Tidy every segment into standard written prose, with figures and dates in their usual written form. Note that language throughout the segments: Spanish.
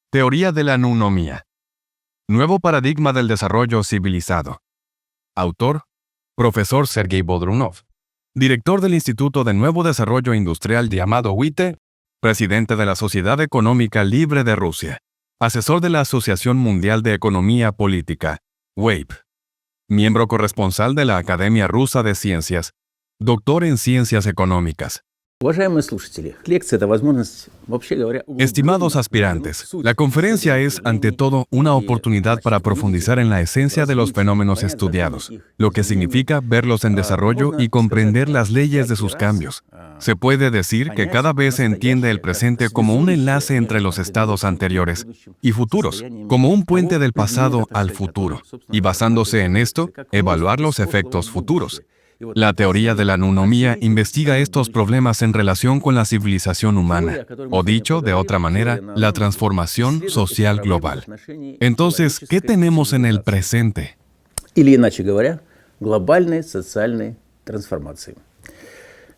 Teoría de la nunomía. Nuevo paradigma del desarrollo civilizado. Autor: Profesor Sergei Bodrunov. Director del Instituto de Nuevo Desarrollo Industrial llamado WITE. Presidente de la Sociedad Económica Libre de Rusia. Asesor de la Asociación Mundial de Economía Política, WEIP. Miembro corresponsal de la Academia Rusa de Ciencias. Doctor en Ciencias Económicas. Estimados aspirantes, la conferencia es, ante todo, una oportunidad para profundizar en la esencia de los fenómenos estudiados, lo que significa verlos en desarrollo y comprender las leyes de sus cambios. Se puede decir que cada vez se entiende el presente como un enlace entre los estados anteriores y futuros, como un puente del pasado al futuro, y basándose en esto, evaluar los efectos futuros. La teoría de la nunomía investiga estos problemas en relación con la civilización humana, o dicho de otra manera, la transformación social global. Entonces, ¿qué tenemos en el presente? Или иначе говоря, глобальной социальной трансформации.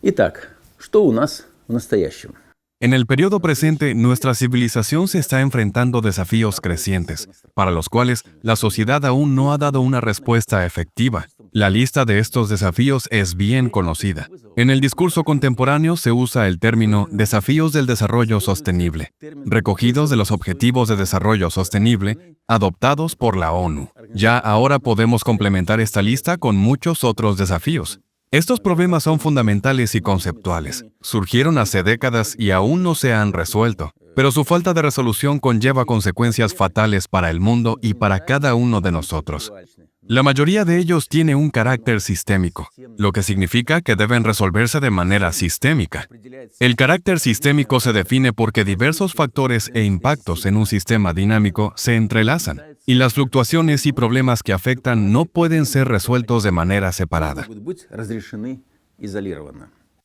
Итак, что у нас в настоящем? En el periodo presente, nuestra civilización se está enfrentando desafíos crecientes, para los cuales la sociedad aún no ha dado una respuesta efectiva. La lista de estos desafíos es bien conocida. En el discurso contemporáneo se usa el término desafíos del desarrollo sostenible, recogidos de los Objetivos de Desarrollo Sostenible, adoptados por la ONU. Ya ahora podemos complementar esta lista con muchos otros desafíos. Estos problemas son fundamentales y conceptuales. Surgieron hace décadas y aún no se han resuelto, pero su falta de resolución conlleva consecuencias fatales para el mundo y para cada uno de nosotros. La mayoría de ellos tiene un carácter sistémico, lo que significa que deben resolverse de manera sistémica. El carácter sistémico se define porque diversos factores e impactos en un sistema dinámico se entrelazan, y las fluctuaciones y problemas que afectan no pueden ser resueltos de manera separada.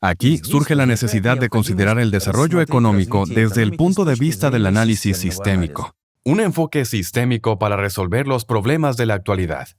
Aquí surge la necesidad de considerar el desarrollo económico desde el punto de vista del análisis sistémico. Un enfoque sistémico para resolver los problemas de la actualidad.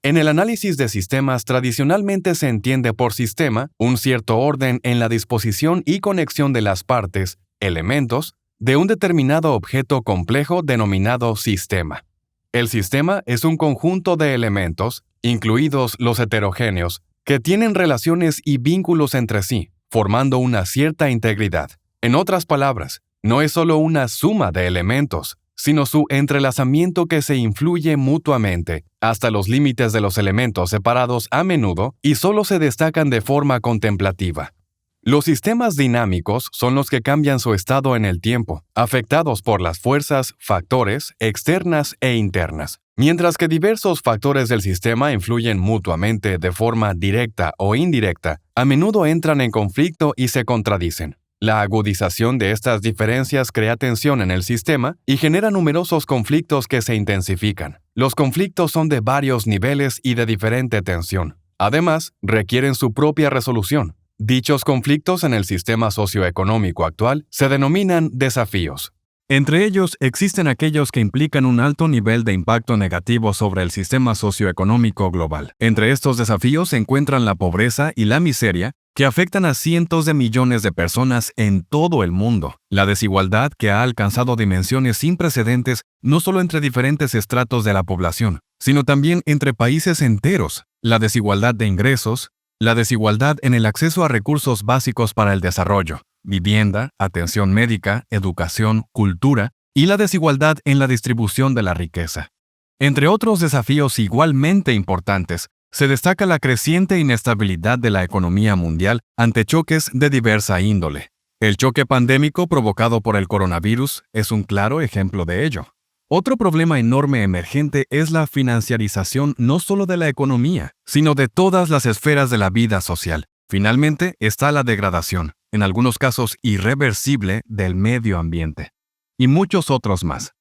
En el análisis de sistemas tradicionalmente se entiende por sistema un cierto orden en la disposición y conexión de las partes, elementos, de un determinado objeto complejo denominado sistema. El sistema es un conjunto de elementos, incluidos los heterogéneos, que tienen relaciones y vínculos entre sí, formando una cierta integridad. En otras palabras, no es solo una suma de elementos, sino su entrelazamiento que se influye mutuamente, hasta los límites de los elementos separados a menudo y solo se destacan de forma contemplativa. Los sistemas dinámicos son los que cambian su estado en el tiempo, afectados por las fuerzas, factores, externas e internas, mientras que diversos factores del sistema influyen mutuamente de forma directa o indirecta, a menudo entran en conflicto y se contradicen. La agudización de estas diferencias crea tensión en el sistema y genera numerosos conflictos que se intensifican. Los conflictos son de varios niveles y de diferente tensión. Además, requieren su propia resolución. Dichos conflictos en el sistema socioeconómico actual se denominan desafíos. Entre ellos, existen aquellos que implican un alto nivel de impacto negativo sobre el sistema socioeconómico global. Entre estos desafíos se encuentran la pobreza y la miseria, que afectan a cientos de millones de personas en todo el mundo. La desigualdad, que ha alcanzado dimensiones sin precedentes, no solo entre diferentes estratos de la población, sino también entre países enteros. La desigualdad de ingresos, la desigualdad en el acceso a recursos básicos para el desarrollo, vivienda, atención médica, educación, cultura, y la desigualdad en la distribución de la riqueza. Entre otros desafíos igualmente importantes, se destaca la creciente inestabilidad de la economía mundial ante choques de diversa índole. El choque pandémico provocado por el coronavirus es un claro ejemplo de ello. Otro problema enorme emergente es la financiarización no solo de la economía, sino de todas las esferas de la vida social. Finalmente está la degradación, en algunos casos irreversible, del medio ambiente. Y muchos otros más.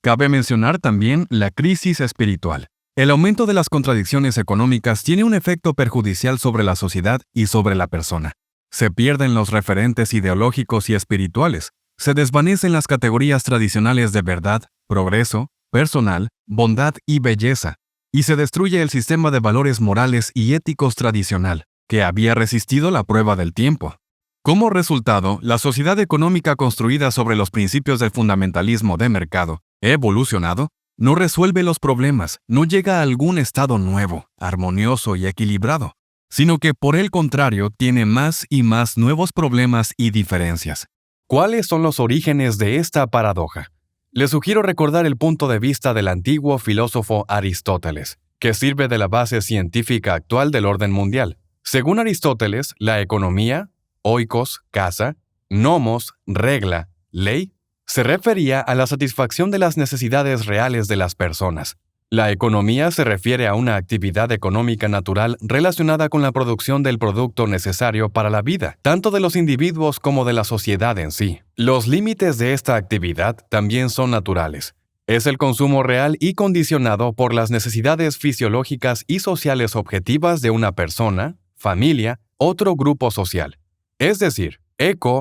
Cabe mencionar también la crisis espiritual. El aumento de las contradicciones económicas tiene un efecto perjudicial sobre la sociedad y sobre la persona. Se pierden los referentes ideológicos y espirituales, se desvanecen las categorías tradicionales de verdad, progreso, personal, bondad y belleza, y se destruye el sistema de valores morales y éticos tradicional, que había resistido la prueba del tiempo. Como resultado, la sociedad económica construida sobre los principios del fundamentalismo de mercado, evolucionado, no resuelve los problemas, no llega a algún estado nuevo, armonioso y equilibrado, sino que por el contrario tiene más y más nuevos problemas y diferencias. ¿Cuáles son los orígenes de esta paradoja? Les sugiero recordar el punto de vista del antiguo filósofo Aristóteles, que sirve de la base científica actual del orden mundial. Según Aristóteles, la economía, oikos, casa, nomos, regla, ley, se refería a la satisfacción de las necesidades reales de las personas. La economía se refiere a una actividad económica natural relacionada con la producción del producto necesario para la vida, tanto de los individuos como de la sociedad en sí. Los límites de esta actividad también son naturales. Es el consumo real y condicionado por las necesidades fisiológicas y sociales objetivas de una persona, familia, otro grupo social. Es decir,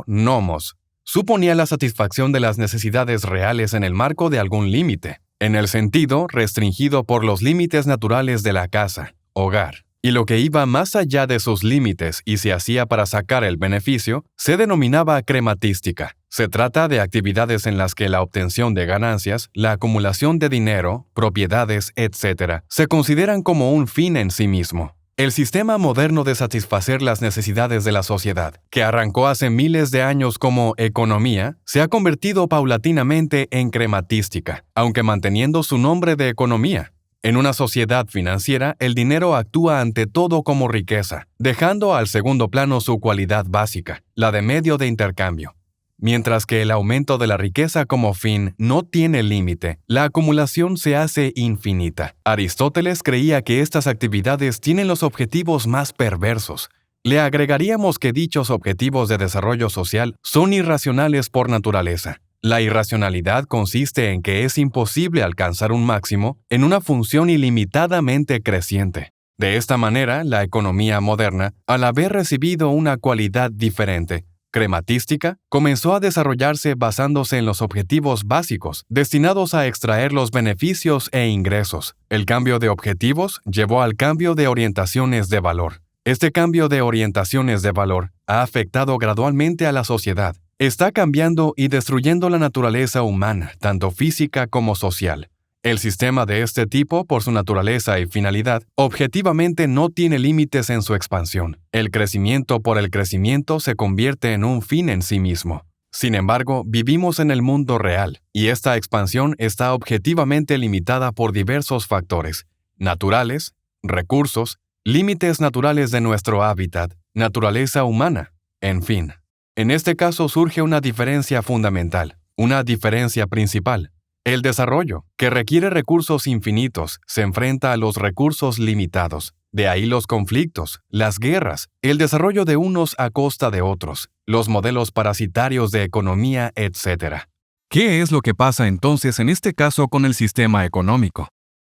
nomos suponía la satisfacción de las necesidades reales en el marco de algún límite, en el sentido restringido por los límites naturales de la casa, hogar. Y lo que iba más allá de sus límites y se hacía para sacar el beneficio, se denominaba crematística. Se trata de actividades en las que la obtención de ganancias, la acumulación de dinero, propiedades, etc., se consideran como un fin en sí mismo. El sistema moderno de satisfacer las necesidades de la sociedad, que arrancó hace miles de años como economía, se ha convertido paulatinamente en crematística, aunque manteniendo su nombre de economía. En una sociedad financiera, el dinero actúa ante todo como riqueza, dejando al segundo plano su cualidad básica, la de medio de intercambio. Mientras que el aumento de la riqueza como fin no tiene límite, la acumulación se hace infinita. Aristóteles creía que estas actividades tienen los objetivos más perversos. Le agregaríamos que dichos objetivos de desarrollo social son irracionales por naturaleza. La irracionalidad consiste en que es imposible alcanzar un máximo en una función ilimitadamente creciente. De esta manera, la economía moderna, al haber recibido una cualidad diferente, crematística, comenzó a desarrollarse basándose en los objetivos básicos, destinados a extraer los beneficios e ingresos. El cambio de objetivos llevó al cambio de orientaciones de valor. Este cambio de orientaciones de valor ha afectado gradualmente a la sociedad. Está cambiando y destruyendo la naturaleza humana, tanto física como social. El sistema de este tipo, por su naturaleza y finalidad, objetivamente no tiene límites en su expansión. El crecimiento por el crecimiento se convierte en un fin en sí mismo. Sin embargo, vivimos en el mundo real, y esta expansión está objetivamente limitada por diversos factores, naturales, recursos, límites naturales de nuestro hábitat, naturaleza humana, en fin. En este caso surge una diferencia fundamental, una diferencia principal. El desarrollo, que requiere recursos infinitos, se enfrenta a los recursos limitados. De ahí los conflictos, las guerras, el desarrollo de unos a costa de otros, los modelos parasitarios de economía, etc. ¿Qué es lo que pasa entonces en este caso con el sistema económico?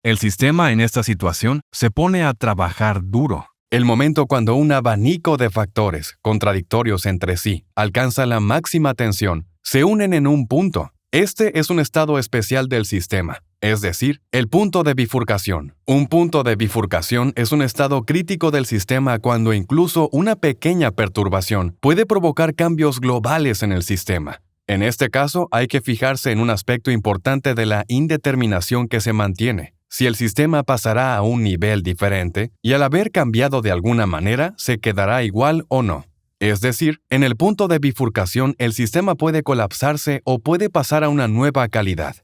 El sistema en esta situación se pone a trabajar duro. El momento cuando un abanico de factores, contradictorios entre sí, alcanza la máxima tensión, se unen en un punto. Este es un estado especial del sistema, es decir, el punto de bifurcación. Un punto de bifurcación es un estado crítico del sistema cuando incluso una pequeña perturbación puede provocar cambios globales en el sistema. En este caso, hay que fijarse en un aspecto importante de la indeterminación que se mantiene. Si el sistema pasará a un nivel diferente y al haber cambiado de alguna manera, se quedará igual o no. Es decir, en el punto de bifurcación, el sistema puede colapsarse o puede pasar a una nueva calidad.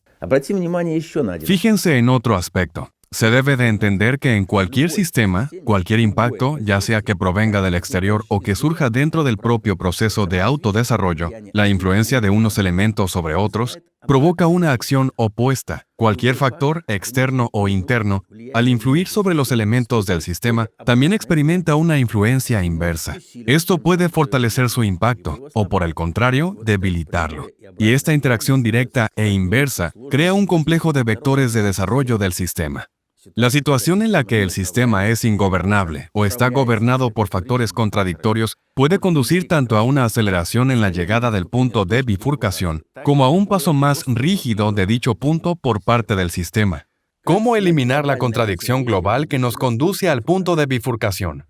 Fíjense en otro aspecto. Se debe de entender que en cualquier sistema, cualquier impacto, ya sea que provenga del exterior o que surja dentro del propio proceso de autodesarrollo, la influencia de unos elementos sobre otros, provoca una acción opuesta. Cualquier factor, externo o interno, al influir sobre los elementos del sistema, también experimenta una influencia inversa. Esto puede fortalecer su impacto, o por el contrario, debilitarlo. Y esta interacción directa e inversa crea un complejo de vectores de desarrollo del sistema. La situación en la que el sistema es ingobernable o está gobernado por factores contradictorios puede conducir tanto a una aceleración en la llegada del punto de bifurcación como a un paso más rígido de dicho punto por parte del sistema. ¿Cómo eliminar la contradicción global que nos conduce al punto de bifurcación?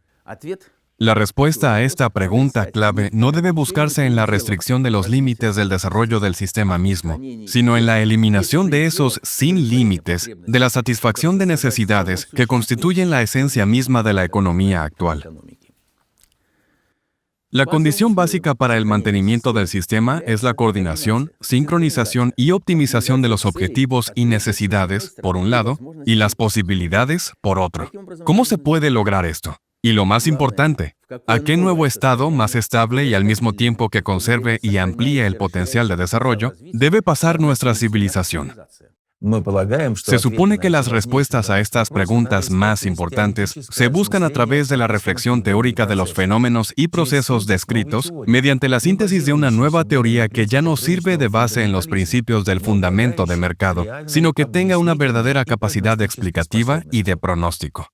La respuesta a esta pregunta clave no debe buscarse en la restricción de los límites del desarrollo del sistema mismo, sino en la eliminación de esos sin límites de la satisfacción de necesidades que constituyen la esencia misma de la economía actual. La condición básica para el mantenimiento del sistema es la coordinación, sincronización y optimización de los objetivos y necesidades, por un lado, y las posibilidades, por otro. ¿Cómo se puede lograr esto? Y lo más importante, ¿a qué nuevo estado más estable y al mismo tiempo que conserve y amplíe el potencial de desarrollo debe pasar nuestra civilización? Se supone que las respuestas a estas preguntas más importantes se buscan a través de la reflexión teórica de los fenómenos y procesos descritos mediante la síntesis de una nueva teoría que ya no sirve de base en los principios del fundamento de mercado, sino que tenga una verdadera capacidad explicativa y de pronóstico.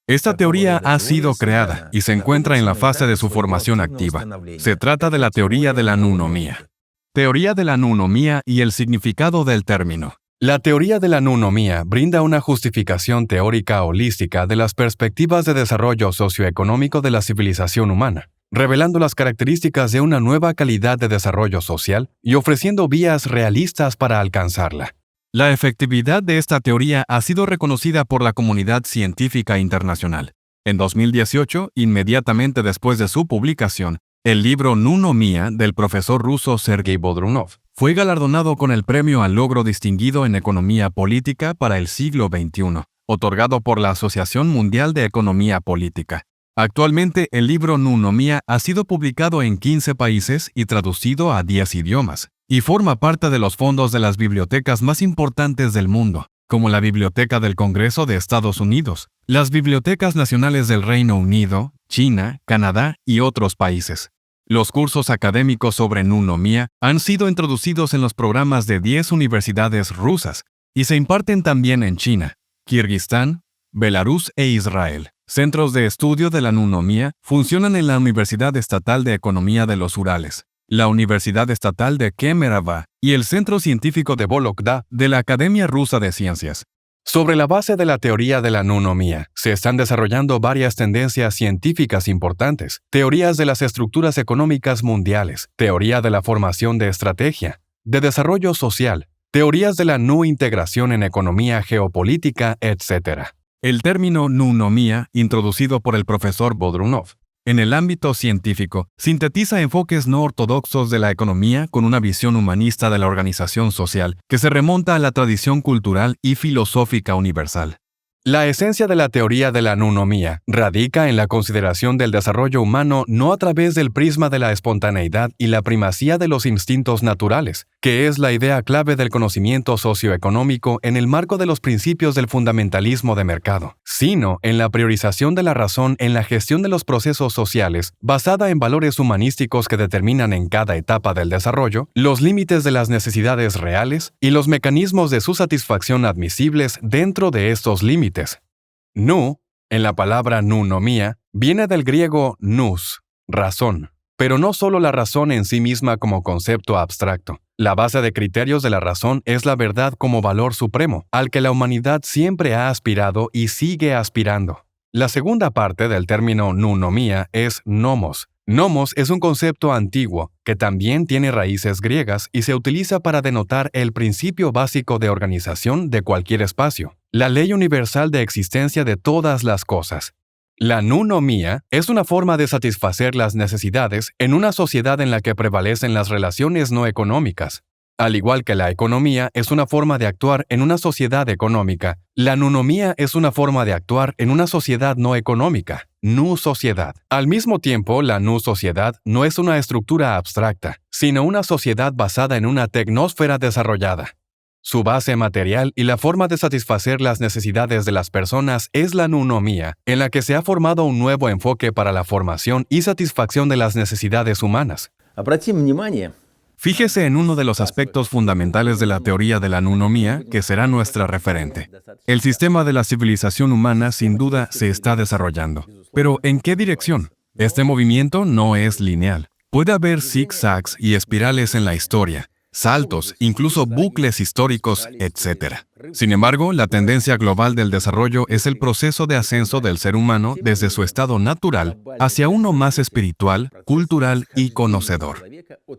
Esta teoría ha sido creada y se encuentra en la fase de su formación activa. Se trata de la teoría de la nunomía. Teoría de la nunomía y el significado del término. La teoría de la nunomía brinda una justificación teórica holística de las perspectivas de desarrollo socioeconómico de la civilización humana, revelando las características de una nueva calidad de desarrollo social y ofreciendo vías realistas para alcanzarla. La efectividad de esta teoría ha sido reconocida por la comunidad científica internacional. En 2018, inmediatamente después de su publicación, el libro Nunomía del profesor ruso Sergei Bodrunov fue galardonado con el Premio al Logro Distinguido en Economía Política para el siglo XXI, otorgado por la Asociación Mundial de Economía Política. Actualmente, el libro Nunomía ha sido publicado en 15 países y traducido a 10 idiomas, y forma parte de los fondos de las bibliotecas más importantes del mundo, como la Biblioteca del Congreso de Estados Unidos, las bibliotecas nacionales del Reino Unido, China, Canadá y otros países. Los cursos académicos sobre nunomía han sido introducidos en los programas de 10 universidades rusas y se imparten también en China, Kirguistán, Belarus e Israel. Centros de estudio de la nunomía funcionan en la Universidad Estatal de Economía de los Urales, la Universidad Estatal de Kemerovo y el Centro Científico de Vologda de la Academia Rusa de Ciencias. Sobre la base de la teoría de la nunomía, se están desarrollando varias tendencias científicas importantes, teorías de las estructuras económicas mundiales, teoría de la formación de estrategia, de desarrollo social, teorías de la integración en economía geopolítica, etc. El término nunomía, introducido por el profesor Bodrunov, en el ámbito científico, sintetiza enfoques no ortodoxos de la economía con una visión humanista de la organización social que se remonta a la tradición cultural y filosófica universal. La esencia de la teoría de la nunomía radica en la consideración del desarrollo humano no a través del prisma de la espontaneidad y la primacía de los instintos naturales, que es la idea clave del conocimiento socioeconómico en el marco de los principios del fundamentalismo de mercado, sino en la priorización de la razón en la gestión de los procesos sociales, basada en valores humanísticos que determinan en cada etapa del desarrollo los límites de las necesidades reales y los mecanismos de su satisfacción admisibles dentro de estos límites. Nu, en la palabra nunomía, viene del griego nous, razón, pero no solo la razón en sí misma como concepto abstracto. La base de criterios de la razón es la verdad como valor supremo, al que la humanidad siempre ha aspirado y sigue aspirando. La segunda parte del término nunomía es nomos. Nomos es un concepto antiguo que también tiene raíces griegas y se utiliza para denotar el principio básico de organización de cualquier espacio, la ley universal de existencia de todas las cosas. La nunomía es una forma de satisfacer las necesidades en una sociedad en la que prevalecen las relaciones no económicas. Al igual que la economía es una forma de actuar en una sociedad económica, la nunomía es una forma de actuar en una sociedad no económica, nu-sociedad. Al mismo tiempo, la nu-sociedad no es una estructura abstracta, sino una sociedad basada en una tecnosfera desarrollada. Su base material y la forma de satisfacer las necesidades de las personas es la nunomía, en la que se ha formado un nuevo enfoque para la formación y satisfacción de las necesidades humanas. Fíjese en uno de los aspectos fundamentales de la teoría de la nunomía, que será nuestra referente. El sistema de la civilización humana sin duda se está desarrollando. Pero, ¿en qué dirección? Este movimiento no es lineal. Puede haber zigzags y espirales en la historia. saltos, incluso bucles históricos, etc. Sin embargo, la tendencia global del desarrollo es el proceso de ascenso del ser humano desde su estado natural hacia uno más espiritual, cultural y conocedor.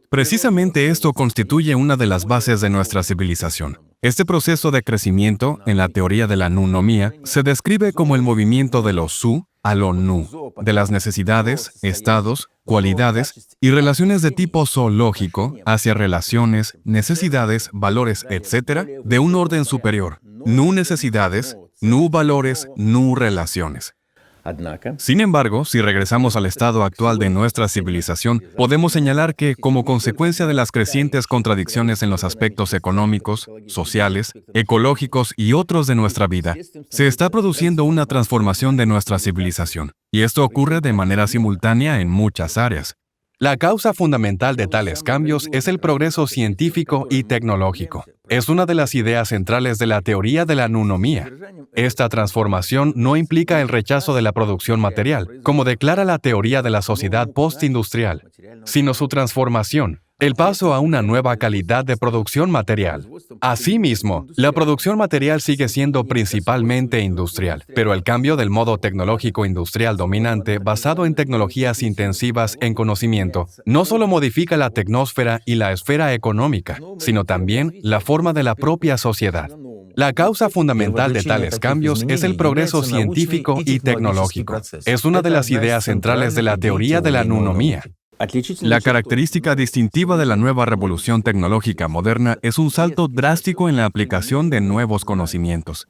Precisamente esto constituye una de las bases de nuestra civilización. Este proceso de crecimiento, en la teoría de la nunomía, se describe como el movimiento de lo su a lo nu, de las necesidades, estados, cualidades y relaciones de tipo zoológico hacia relaciones, necesidades, valores, etc., de un orden superior. Nu necesidades, nu valores, nu relaciones. Sin embargo, si regresamos al estado actual de nuestra civilización, podemos señalar que, como consecuencia de las crecientes contradicciones en los aspectos económicos, sociales, ecológicos y otros de nuestra vida, se está produciendo una transformación de nuestra civilización, y esto ocurre de manera simultánea en muchas áreas. La causa fundamental de tales cambios es el progreso científico y tecnológico. Es una de las ideas centrales de la teoría de la nunomía. Esta transformación no implica el rechazo de la producción material, como declara la teoría de la sociedad postindustrial, sino su transformación, el paso a una nueva calidad de producción material. Asimismo, la producción material sigue siendo principalmente industrial, pero el cambio del modo tecnológico industrial dominante basado en tecnologías intensivas en conocimiento no solo modifica la tecnosfera y la esfera económica, sino también la forma de la propia sociedad. La causa fundamental de tales cambios es el progreso científico y tecnológico. Es una de las ideas centrales de la teoría de la nunomía. La característica distintiva de la nueva revolución tecnológica moderna es un salto drástico en la aplicación de nuevos conocimientos.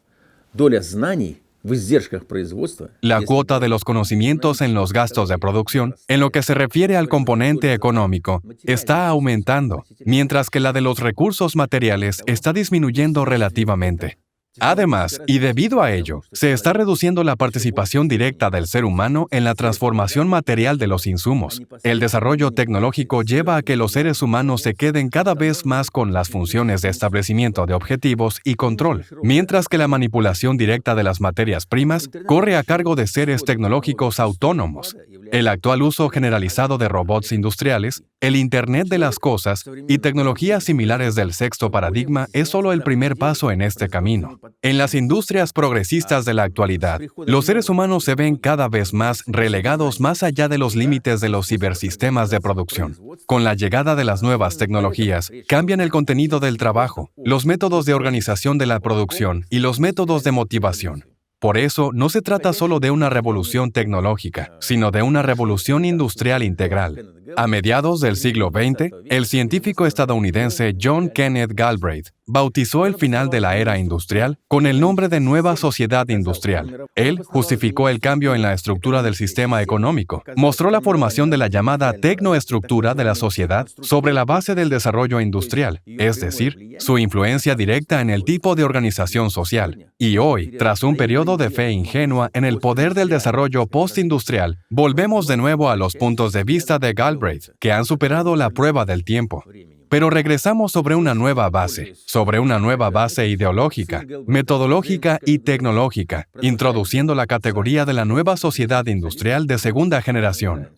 La cuota de los conocimientos en los gastos de producción, en lo que se refiere al componente económico, está aumentando, mientras que la de los recursos materiales está disminuyendo relativamente. Además, y debido a ello, se está reduciendo la participación directa del ser humano en la transformación material de los insumos. El desarrollo tecnológico lleva a que los seres humanos se queden cada vez más con las funciones de establecimiento de objetivos y control, mientras que la manipulación directa de las materias primas corre a cargo de seres tecnológicos autónomos. El actual uso generalizado de robots industriales, el Internet de las cosas y tecnologías similares del sexto paradigma es solo el primer paso en este camino. En las industrias progresistas de la actualidad, los seres humanos se ven cada vez más relegados más allá de los límites de los cibersistemas de producción. Con la llegada de las nuevas tecnologías, cambian el contenido del trabajo, los métodos de organización de la producción y los métodos de motivación. Por eso, no se trata solo de una revolución tecnológica, sino de una revolución industrial integral. A mediados del siglo XX, el científico estadounidense John Kenneth Galbraith bautizó el final de la era industrial con el nombre de Nueva Sociedad Industrial. Él justificó el cambio en la estructura del sistema económico, mostró la formación de la llamada tecnoestructura de la sociedad sobre la base del desarrollo industrial, es decir, su influencia directa en el tipo de organización social. Y hoy, tras un periodo de fe ingenua en el poder del desarrollo postindustrial, volvemos de nuevo a los puntos de vista de Galbraith, que han superado la prueba del tiempo. Pero regresamos sobre una nueva base ideológica, metodológica y tecnológica, introduciendo la categoría de la nueva sociedad industrial de segunda generación.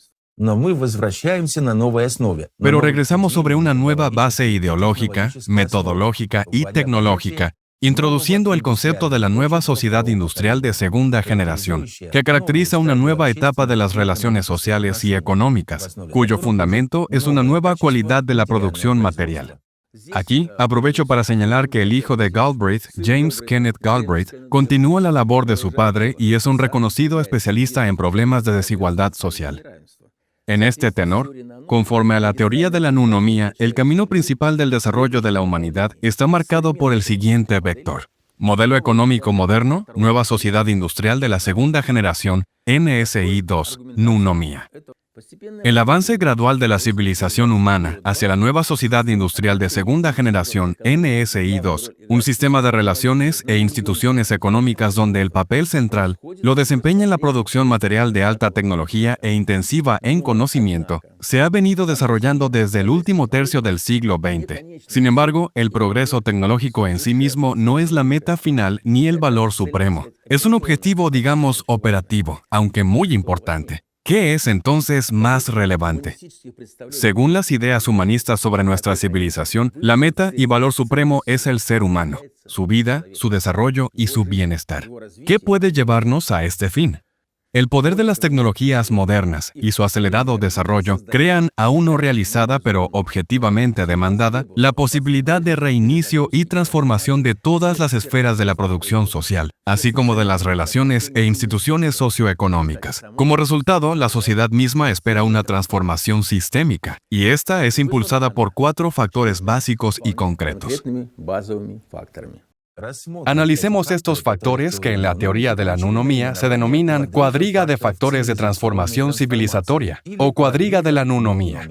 Pero regresamos sobre una nueva base ideológica, metodológica y tecnológica, introduciendo el concepto de la nueva sociedad industrial de segunda generación, que caracteriza una nueva etapa de las relaciones sociales y económicas, cuyo fundamento es una nueva cualidad de la producción material. Aquí, aprovecho para señalar que el hijo de Galbraith, James Kenneth Galbraith, continúa la labor de su padre y es un reconocido especialista en problemas de desigualdad social. En este tenor, conforme a la teoría de la nunomía, el camino principal del desarrollo de la humanidad está marcado por el siguiente vector. Modelo económico moderno, nueva sociedad industrial de la segunda generación, NSI 2, nunomía. El avance gradual de la civilización humana hacia la nueva sociedad industrial de segunda generación, NSI 2, un sistema de relaciones e instituciones económicas donde el papel central lo desempeña en la producción material de alta tecnología e intensiva en conocimiento, se ha venido desarrollando desde el último tercio del siglo XX. Sin embargo, el progreso tecnológico en sí mismo no es la meta final ni el valor supremo. Es un objetivo, digamos, operativo, aunque muy importante, ¿Qué es entonces más relevante? Según las ideas humanistas sobre nuestra civilización, la meta y valor supremo es el ser humano, su vida, su desarrollo y su bienestar. ¿Qué puede llevarnos a este fin? El poder de las tecnologías modernas y su acelerado desarrollo crean, aún no realizada pero objetivamente demandada, la posibilidad de reinicio y transformación de todas las esferas de la producción social, así como de las relaciones e instituciones socioeconómicas. Como resultado, la sociedad misma espera una transformación sistémica, y esta es impulsada por 4 factores básicos y concretos. Analicemos estos factores que en la teoría de la nunomía se denominan cuadriga de factores de transformación civilizatoria o cuadriga de la nunomía.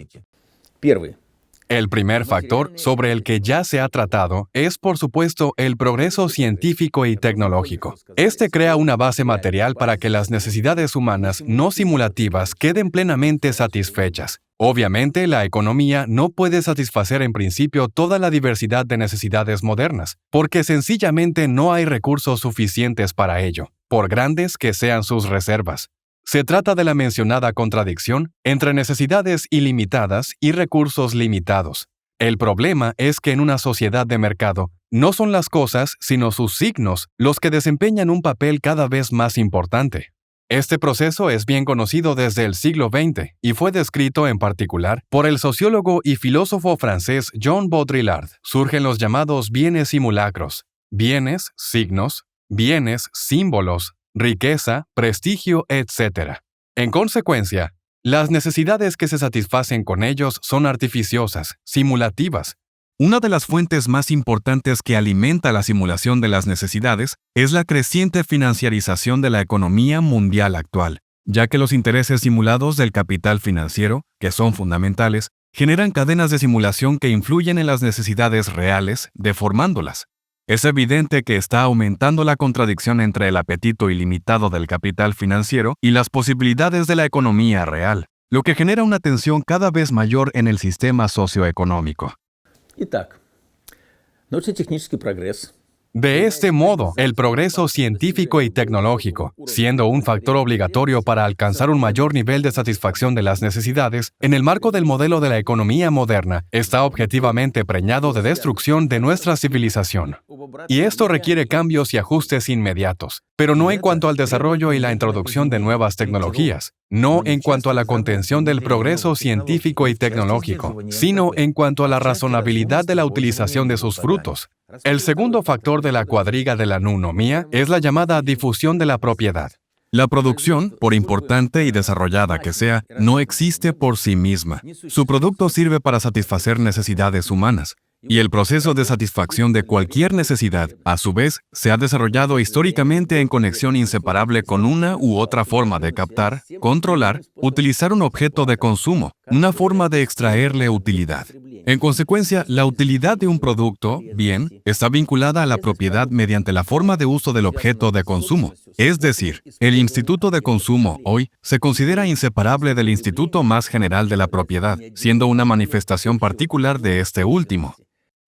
El primer factor, sobre el que ya se ha tratado, es por supuesto el progreso científico y tecnológico. Este crea una base material para que las necesidades humanas no simulativas queden plenamente satisfechas. Obviamente, la economía no puede satisfacer en principio toda la diversidad de necesidades modernas, porque sencillamente no hay recursos suficientes para ello, por grandes que sean sus reservas. Se trata de la mencionada contradicción entre necesidades ilimitadas y recursos limitados. El problema es que en una sociedad de mercado, no son las cosas, sino sus signos, los que desempeñan un papel cada vez más importante. Este proceso es bien conocido desde el siglo XX y fue descrito en particular por el sociólogo y filósofo francés Jean Baudrillard. Surgen los llamados bienes simulacros, bienes, signos, bienes, símbolos, riqueza, prestigio, etc. En consecuencia, las necesidades que se satisfacen con ellos son artificiosas, simulativas. Una de las fuentes más importantes que alimenta la simulación de las necesidades es la creciente financiarización de la economía mundial actual, ya que los intereses simulados del capital financiero, que son fundamentales, generan cadenas de simulación que influyen en las necesidades reales, deformándolas. Es evidente que está aumentando la contradicción entre el apetito ilimitado del capital financiero y las posibilidades de la economía real, lo que genera una tensión cada vez mayor en el sistema socioeconómico. De este modo, el progreso científico y tecnológico, siendo un factor obligatorio para alcanzar un mayor nivel de satisfacción de las necesidades, en el marco del modelo de la economía moderna, está objetivamente preñado de destrucción de nuestra civilización. Y esto requiere cambios y ajustes inmediatos, pero no en cuanto al desarrollo y la introducción de nuevas tecnologías, no en cuanto a la contención del progreso científico y tecnológico, sino en cuanto a la razonabilidad de la utilización de sus frutos. El segundo factor de la cuadriga de la nunomía es la llamada difusión de la propiedad. La producción, por importante y desarrollada que sea, no existe por sí misma. Su producto sirve para satisfacer necesidades humanas. Y el proceso de satisfacción de cualquier necesidad, a su vez, se ha desarrollado históricamente en conexión inseparable con una u otra forma de captar, controlar, utilizar un objeto de consumo, una forma de extraerle utilidad. En consecuencia, la utilidad de un producto, bien, está vinculada a la propiedad mediante la forma de uso del objeto de consumo. Es decir, el instituto de consumo hoy se considera inseparable del instituto más general de la propiedad, siendo una manifestación particular de este último.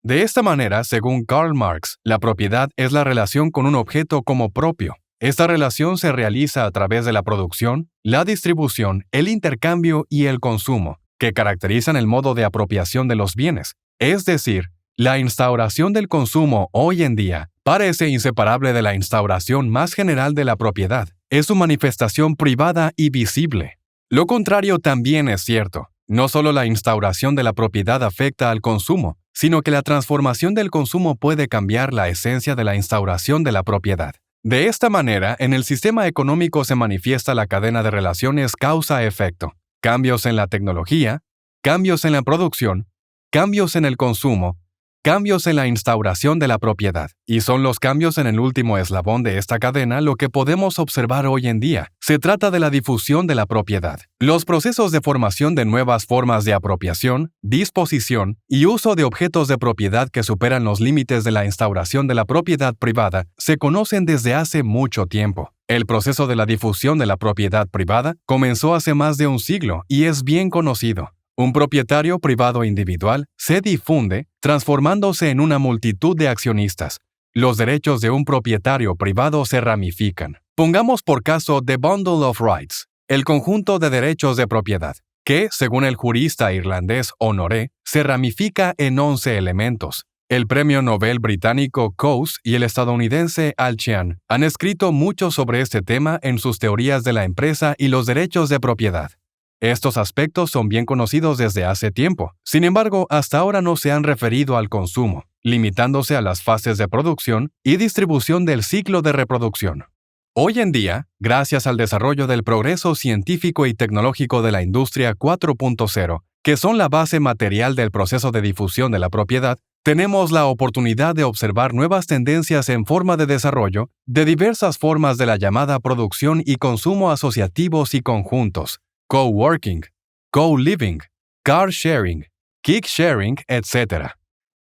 De esta manera, según Karl Marx, la propiedad es la relación con un objeto como propio. Esta relación se realiza a través de la producción, la distribución, el intercambio y el consumo, que caracterizan el modo de apropiación de los bienes. Es decir, la instauración del consumo hoy en día parece inseparable de la instauración más general de la propiedad. Es su manifestación privada y visible. Lo contrario también es cierto. No solo la instauración de la propiedad afecta al consumo, sino que la transformación del consumo puede cambiar la esencia de la instauración de la propiedad. De esta manera, en el sistema económico se manifiesta la cadena de relaciones causa-efecto. Cambios en la tecnología, cambios en la producción, cambios en el consumo, cambios en la instauración de la propiedad. Y son los cambios en el último eslabón de esta cadena lo que podemos observar hoy en día. Se trata de la difusión de la propiedad. Los procesos de formación de nuevas formas de apropiación, disposición y uso de objetos de propiedad que superan los límites de la instauración de la propiedad privada se conocen desde hace mucho tiempo. El proceso de la difusión de la propiedad privada comenzó hace más de un siglo y es bien conocido. Un propietario privado individual se difunde, transformándose en una multitud de accionistas. Los derechos de un propietario privado se ramifican. Pongamos por caso The Bundle of Rights. el conjunto de derechos de propiedad, que, según el jurista irlandés Honoré, se ramifica en 11 elementos. El premio Nobel británico Coase y el estadounidense Alchian han escrito mucho sobre este tema en sus teorías de la empresa y los derechos de propiedad. Estos aspectos son bien conocidos desde hace tiempo. Sin embargo, hasta ahora no se han referido al consumo, limitándose a las fases de producción y distribución del ciclo de reproducción. Hoy en día, gracias al desarrollo del progreso científico y tecnológico de la industria 4.0, que son la base material del proceso de difusión de la propiedad, tenemos la oportunidad de observar nuevas tendencias en forma de desarrollo de diversas formas de la llamada producción y consumo asociativos y conjuntos, coworking, co-living, car sharing, kick sharing, etc.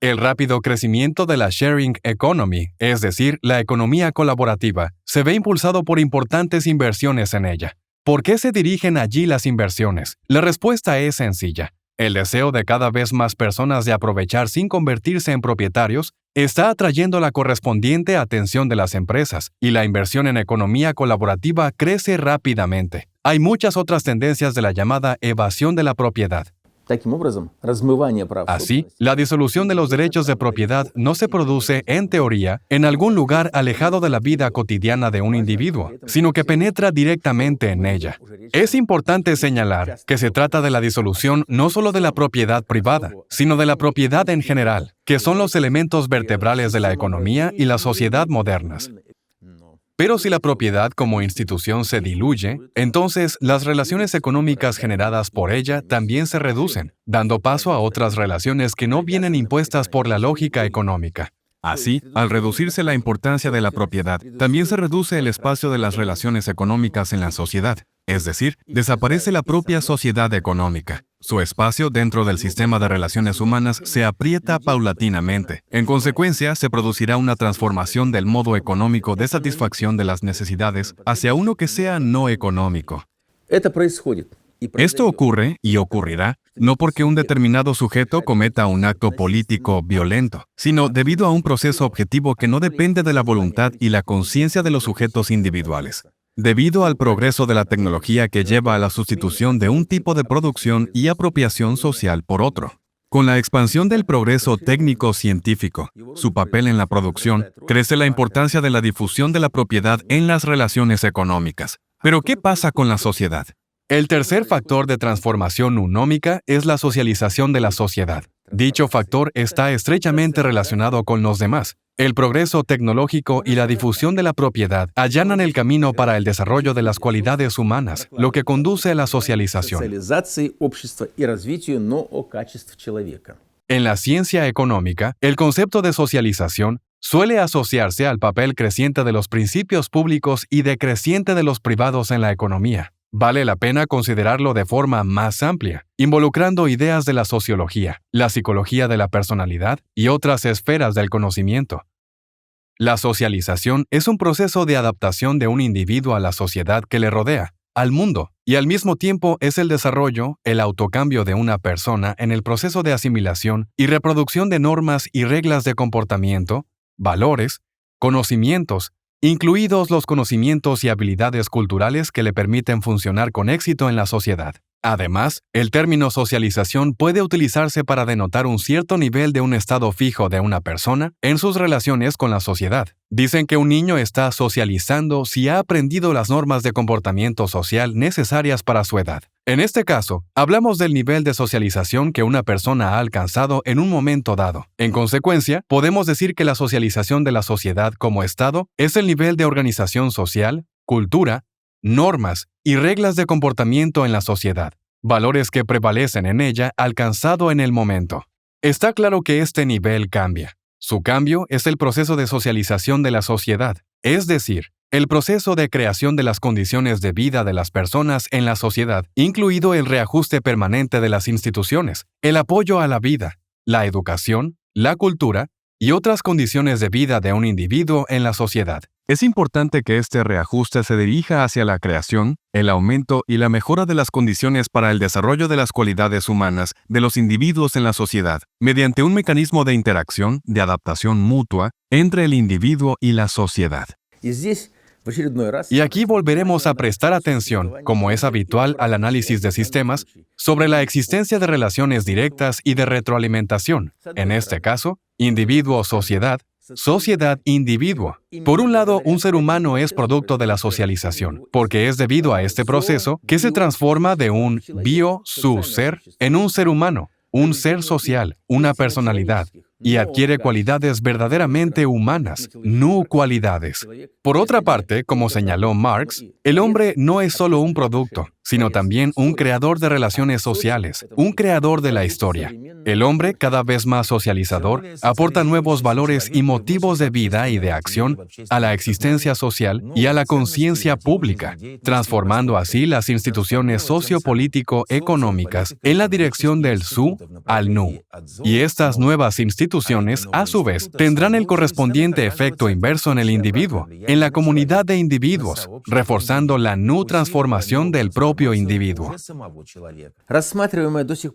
El rápido crecimiento de la sharing economy, es decir, la economía colaborativa, se ve impulsado por importantes inversiones en ella. ¿Por qué se dirigen allí las inversiones? La respuesta es sencilla. El deseo de cada vez más personas de aprovechar sin convertirse en propietarios está atrayendo la correspondiente atención de las empresas y la inversión en economía colaborativa crece rápidamente. Hay muchas otras tendencias de la llamada evasión de la propiedad. Así, la disolución de los derechos de propiedad no se produce, en teoría, en algún lugar alejado de la vida cotidiana de un individuo, sino que penetra directamente en ella. Es importante señalar que se trata de la disolución no solo de la propiedad privada, sino de la propiedad en general, que son los elementos vertebrales de la economía y la sociedad modernas. Pero si la propiedad como institución se diluye, entonces las relaciones económicas generadas por ella también se reducen, dando paso a otras relaciones que no vienen impuestas por la lógica económica. Así, al reducirse la importancia de la propiedad, también se reduce el espacio de las relaciones económicas en la sociedad, es decir, desaparece la propia sociedad económica. Su espacio dentro del sistema de relaciones humanas se aprieta paulatinamente. En consecuencia, se producirá una transformación del modo económico de satisfacción de las necesidades hacia uno que sea no económico. Esto ocurre y ocurrirá no porque un determinado sujeto cometa un acto político violento, sino debido a un proceso objetivo que no depende de la voluntad y la conciencia de los sujetos individuales. Debido al progreso de la tecnología que lleva a la sustitución de un tipo de producción y apropiación social por otro. Con la expansión del progreso técnico-científico, su papel en la producción, crece la importancia de la difusión de la propiedad en las relaciones económicas. Pero, ¿qué pasa con la sociedad? El tercer factor de transformación unómica es la socialización de la sociedad. Dicho factor está estrechamente relacionado con los demás. El progreso tecnológico y la difusión de la propiedad allanan el camino para el desarrollo de las cualidades humanas, lo que conduce a la socialización. En la ciencia económica, el concepto de socialización suele asociarse al papel creciente de los principios públicos y decreciente de los privados en la economía. Vale la pena considerarlo de forma más amplia, involucrando ideas de la sociología, la psicología de la personalidad y otras esferas del conocimiento. La socialización es un proceso de adaptación de un individuo a la sociedad que le rodea, al mundo, y al mismo tiempo es el desarrollo, el autocambio de una persona en el proceso de asimilación y reproducción de normas y reglas de comportamiento, valores, conocimientos, incluidos los conocimientos y habilidades culturales que le permiten funcionar con éxito en la sociedad. Además, el término socialización puede utilizarse para denotar un cierto nivel de un estado fijo de una persona en sus relaciones con la sociedad. Dicen que un niño está socializando si ha aprendido las normas de comportamiento social necesarias para su edad. En este caso, hablamos del nivel de socialización que una persona ha alcanzado en un momento dado. En consecuencia, podemos decir que la socialización de la sociedad como estado es el nivel de organización social, cultura, normas y reglas de comportamiento en la sociedad, valores que prevalecen en ella alcanzado en el momento. Está claro que este nivel cambia. Su cambio es el proceso de socialización de la sociedad, es decir, el proceso de creación de las condiciones de vida de las personas en la sociedad, incluido el reajuste permanente de las instituciones, el apoyo a la vida, la educación, la cultura y otras condiciones de vida de un individuo en la sociedad. Es importante que este reajuste se dirija hacia la creación, el aumento y la mejora de las condiciones para el desarrollo de las cualidades humanas de los individuos en la sociedad, mediante un mecanismo de interacción, de adaptación mutua, entre el individuo y la sociedad. Y aquí volveremos a prestar atención, como es habitual al análisis de sistemas, sobre la existencia de relaciones directas y de retroalimentación. En este caso, individuo-sociedad, sociedad-individuo. Por un lado, un ser humano es producto de la socialización, porque es debido a este proceso que se transforma de un bio-su-ser en un ser humano, un ser social, una personalidad, y adquiere cualidades verdaderamente humanas, no cualidades. Por otra parte, como señaló Marx, el hombre no es solo un producto, sino también un creador de relaciones sociales, un creador de la historia. El hombre, cada vez más socializador, aporta nuevos valores y motivos de vida y de acción a la existencia social y a la conciencia pública, transformando así las instituciones sociopolítico-económicas en la dirección del su al nu. Y estas nuevas instituciones, a su vez, tendrán el correspondiente efecto inverso en el individuo, en la comunidad de individuos, reforzando la nu transformación del propio individuo.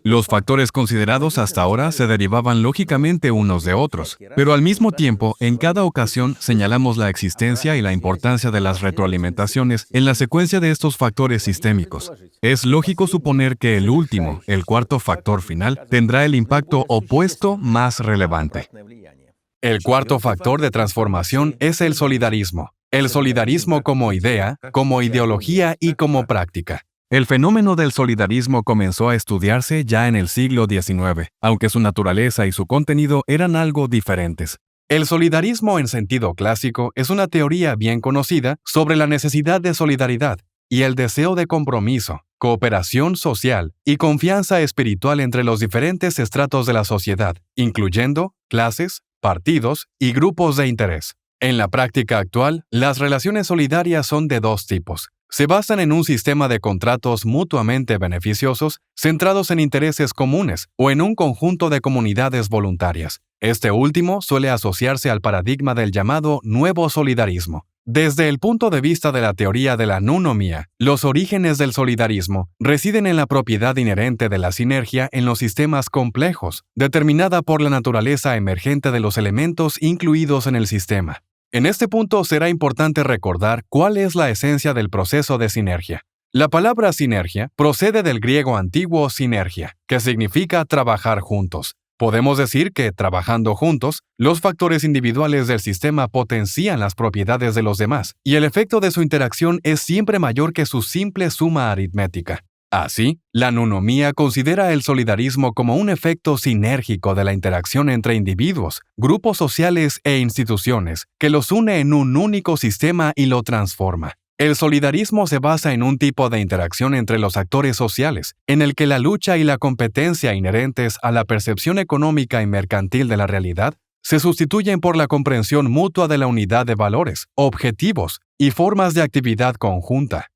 Los factores considerados hasta ahora se derivaban lógicamente unos de otros, pero al mismo tiempo, en cada ocasión señalamos la existencia y la importancia de las retroalimentaciones en la secuencia de estos factores sistémicos. Es lógico suponer que el último, el cuarto factor final, tendrá el impacto opuesto más relevante. El cuarto factor de transformación es el solidarismo. El solidarismo como idea, como ideología y como práctica. El fenómeno del solidarismo comenzó a estudiarse ya en el siglo XIX, aunque su naturaleza y su contenido eran algo diferentes. El solidarismo en sentido clásico es una teoría bien conocida sobre la necesidad de solidaridad y el deseo de compromiso, cooperación social y confianza espiritual entre los diferentes estratos de la sociedad, incluyendo clases, partidos y grupos de interés. En la práctica actual, las relaciones solidarias son de dos tipos. Se basan en un sistema de contratos mutuamente beneficiosos centrados en intereses comunes o en un conjunto de comunidades voluntarias. Este último suele asociarse al paradigma del llamado nuevo solidarismo. Desde el punto de vista de la teoría de la nunomía, los orígenes del solidarismo residen en la propiedad inherente de la sinergia en los sistemas complejos, determinada por la naturaleza emergente de los elementos incluidos en el sistema. En este punto será importante recordar cuál es la esencia del proceso de sinergia. La palabra sinergia procede del griego antiguo sinergia, que significa trabajar juntos. Podemos decir que, trabajando juntos, los factores individuales del sistema potencian las propiedades de los demás, y el efecto de su interacción es siempre mayor que su simple suma aritmética. Así, la nunomía considera el solidarismo como un efecto sinérgico de la interacción entre individuos, grupos sociales e instituciones, que los une en un único sistema y lo transforma. El solidarismo se basa en un tipo de interacción entre los actores sociales, en el que la lucha y la competencia inherentes a la percepción económica y mercantil de la realidad se sustituyen por la comprensión mutua de la unidad de valores, objetivos y formas de actividad conjunta.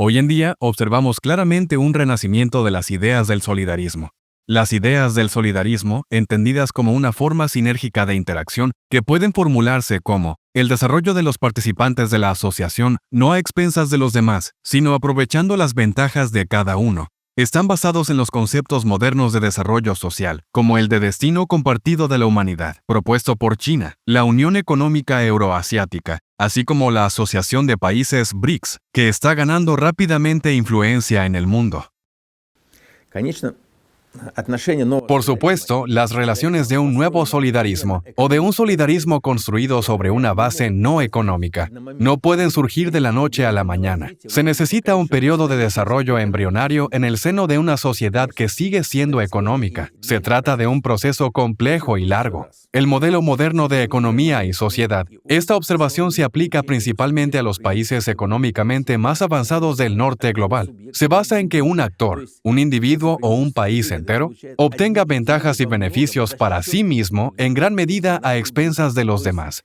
Hoy en día observamos claramente un renacimiento de las ideas del solidarismo. Las ideas del solidarismo, entendidas como una forma sinérgica de interacción, que pueden formularse como el desarrollo de los participantes de la asociación no a expensas de los demás, sino aprovechando las ventajas de cada uno, están basados en los conceptos modernos de desarrollo social, como el de destino compartido de la humanidad, propuesto por China, la Unión Económica Euroasiática, así como la Asociación de Países BRICS, que está ganando rápidamente influencia en el mundo. Por supuesto, las relaciones de un nuevo solidarismo o de un solidarismo construido sobre una base no económica no pueden surgir de la noche a la mañana. Se necesita un periodo de desarrollo embrionario en el seno de una sociedad que sigue siendo económica. Se trata de un proceso complejo y largo. El modelo moderno de economía y sociedad. Esta observación se aplica principalmente a los países económicamente más avanzados del norte global. Se basa en que un actor, un individuo o un país entero, obtenga ventajas y beneficios para sí mismo en gran medida a expensas de los demás.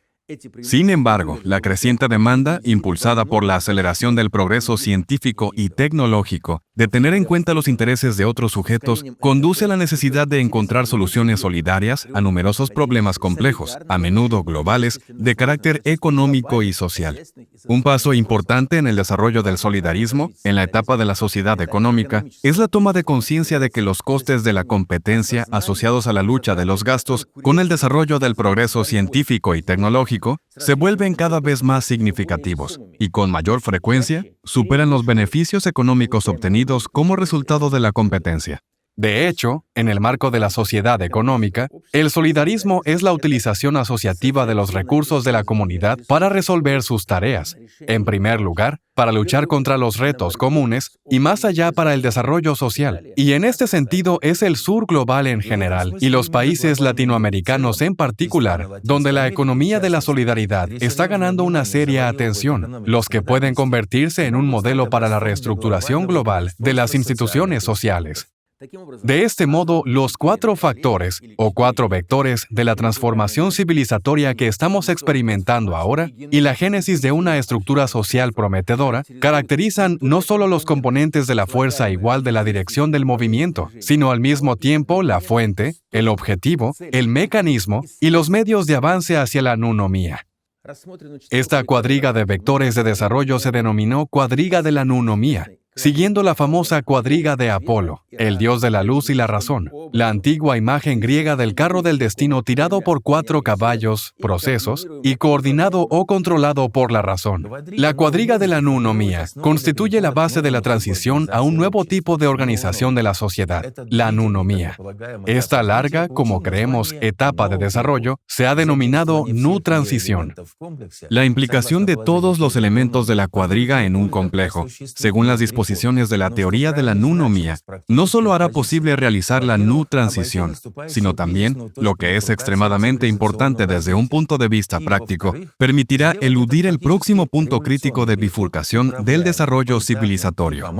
Sin embargo, la creciente demanda, impulsada por la aceleración del progreso científico y tecnológico, de tener en cuenta los intereses de otros sujetos, conduce a la necesidad de encontrar soluciones solidarias a numerosos problemas complejos, a menudo globales, de carácter económico y social. Un paso importante en el desarrollo del solidarismo, en la etapa de la sociedad económica, es la toma de conciencia de que los costes de la competencia asociados a la lucha de los gastos con el desarrollo del progreso científico y tecnológico tecnológico se vuelven cada vez más significativos y con mayor frecuencia superan los beneficios económicos obtenidos como resultado de la competencia. De hecho, en el marco de la sociedad económica, el solidarismo es la utilización asociativa de los recursos de la comunidad para resolver sus tareas. En primer lugar, para luchar contra los retos comunes y más allá para el desarrollo social. Y en este sentido es el sur global en general y los países latinoamericanos en particular, donde la economía de la solidaridad está ganando una seria atención, los que pueden convertirse en un modelo para la reestructuración global de las instituciones sociales. De este modo, los 4 factores o 4 vectores de la transformación civilizatoria que estamos experimentando ahora y la génesis de una estructura social prometedora caracterizan no solo los componentes de la fuerza igual de la dirección del movimiento, sino al mismo tiempo la fuente, el objetivo, el mecanismo y los medios de avance hacia la nunomía. Esta cuadriga de vectores de desarrollo se denominó cuadriga de la nunomía, siguiendo la famosa cuadriga de Apolo, el dios de la luz y la razón, la antigua imagen griega del carro del destino tirado por 4 caballos, procesos, y coordinado o controlado por la razón. La cuadriga de la nunomía constituye la base de la transición a un nuevo tipo de organización de la sociedad, la nunomía. Esta larga, como creemos, etapa de desarrollo se ha denominado nu-transición. La implicación de todos los elementos de la cuadriga en un complejo, según las disposiciones de la teoría de la nunomía, no solo hará posible realizar la nu-transición, sino también, lo que es extremadamente importante desde un punto de vista práctico, permitirá eludir el próximo punto crítico de bifurcación del desarrollo civilizatorio.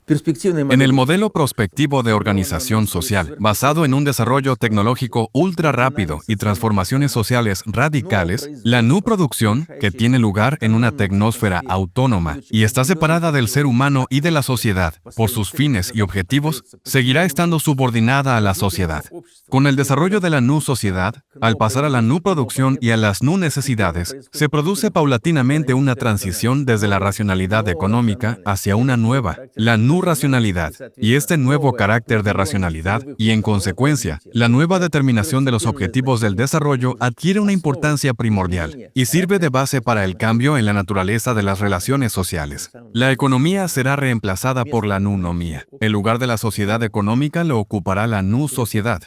En el modelo prospectivo de organización social, basado en un desarrollo tecnológico ultra rápido y transformaciones sociales radicales, la nu-producción, que tiene lugar en una tecnosfera autónoma y está separada del ser humano y de la sociedad por sus fines y objetivos, seguirá estando subordinada a la sociedad. Con el desarrollo de la nu-sociedad, al pasar a la nu-producción y a las nu-necesidades, se produce paulatinamente una transición desde la racionalidad económica hacia una nueva, la nu-racionalidad, y este nuevo carácter de racionalidad, y en consecuencia, la nueva determinación de los objetivos del desarrollo adquiere una importancia primordial, y sirve de base para el cambio en la naturaleza de las relaciones sociales. La economía será reemplazada por la nunomía. El lugar de la sociedad económica lo ocupará la nu-sociedad.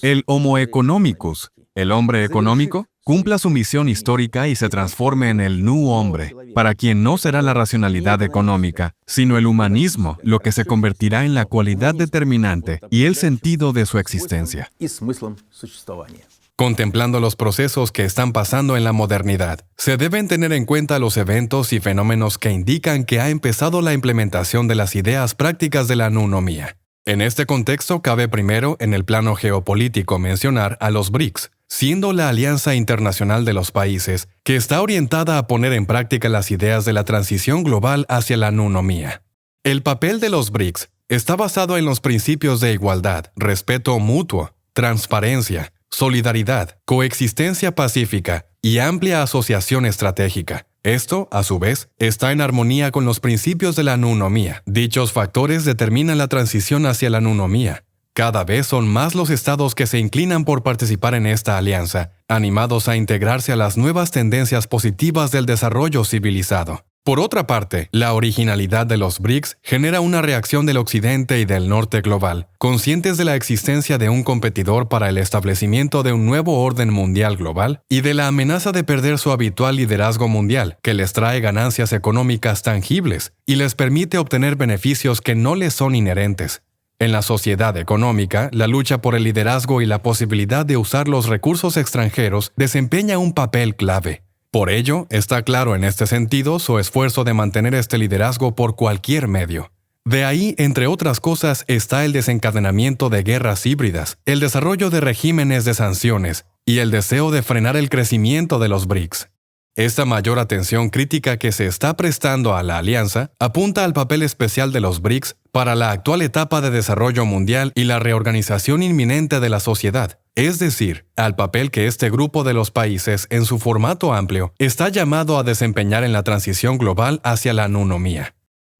El Homo economicus, el hombre económico, cumpla su misión histórica y se transforme en el nu-hombre, para quien no será la racionalidad económica, sino el humanismo, lo que se convertirá en la cualidad determinante y el sentido de su existencia. Contemplando los procesos que están pasando en la modernidad, se deben tener en cuenta los eventos y fenómenos que indican que ha empezado la implementación de las ideas prácticas de la nunomía. En este contexto, cabe primero, en el plano geopolítico, mencionar a los BRICS, siendo la alianza internacional de los países que está orientada a poner en práctica las ideas de la transición global hacia la nunomía. El papel de los BRICS está basado en los principios de igualdad, respeto mutuo, transparencia, solidaridad, coexistencia pacífica y amplia asociación estratégica. Esto, a su vez, está en armonía con los principios de la nunomía. Dichos factores determinan la transición hacia la nunomía. Cada vez son más los estados que se inclinan por participar en esta alianza, animados a integrarse a las nuevas tendencias positivas del desarrollo civilizado. Por otra parte, la originalidad de los BRICS genera una reacción del occidente y del norte global, conscientes de la existencia de un competidor para el establecimiento de un nuevo orden mundial global y de la amenaza de perder su habitual liderazgo mundial, que les trae ganancias económicas tangibles y les permite obtener beneficios que no les son inherentes. En la sociedad económica, la lucha por el liderazgo y la posibilidad de usar los recursos extranjeros desempeña un papel clave. Por ello, está claro en este sentido su esfuerzo de mantener este liderazgo por cualquier medio. De ahí, entre otras cosas, está el desencadenamiento de guerras híbridas, el desarrollo de regímenes de sanciones y el deseo de frenar el crecimiento de los BRICS. Esta mayor atención crítica que se está prestando a la alianza apunta al papel especial de los BRICS para la actual etapa de desarrollo mundial y la reorganización inminente de la sociedad, es decir, al papel que este grupo de los países en su formato amplio está llamado a desempeñar en la transición global hacia la nunomía.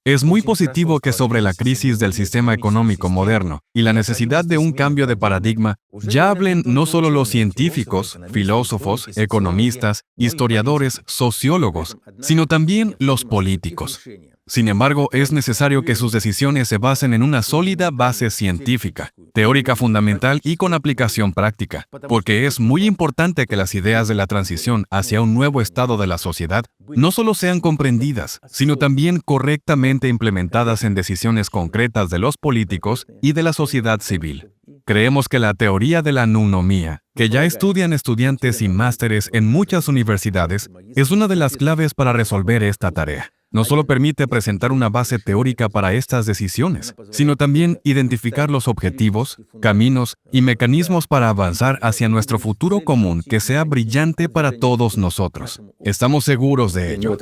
Es muy positivo que sobre la crisis del sistema económico moderno y la necesidad de un cambio de paradigma ya hablen no solo los científicos, filósofos, economistas, historiadores, sociólogos, sino también los políticos. Sin embargo, es necesario que sus decisiones se basen en una sólida base científica, teórica fundamental y con aplicación práctica, porque es muy importante que las ideas de la transición hacia un nuevo estado de la sociedad no solo sean comprendidas, sino también correctamente implementadas en decisiones concretas de los políticos y de la sociedad civil. Creemos que la teoría de la nounomía, que ya estudian estudiantes y másteres en muchas universidades, es una de las claves para resolver esta tarea. No solo permite presentar una base teórica para estas decisiones, sino también identificar los objetivos, caminos y mecanismos para avanzar hacia nuestro futuro común que sea brillante para todos nosotros. Estamos seguros de ello.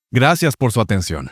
Gracias por su atención.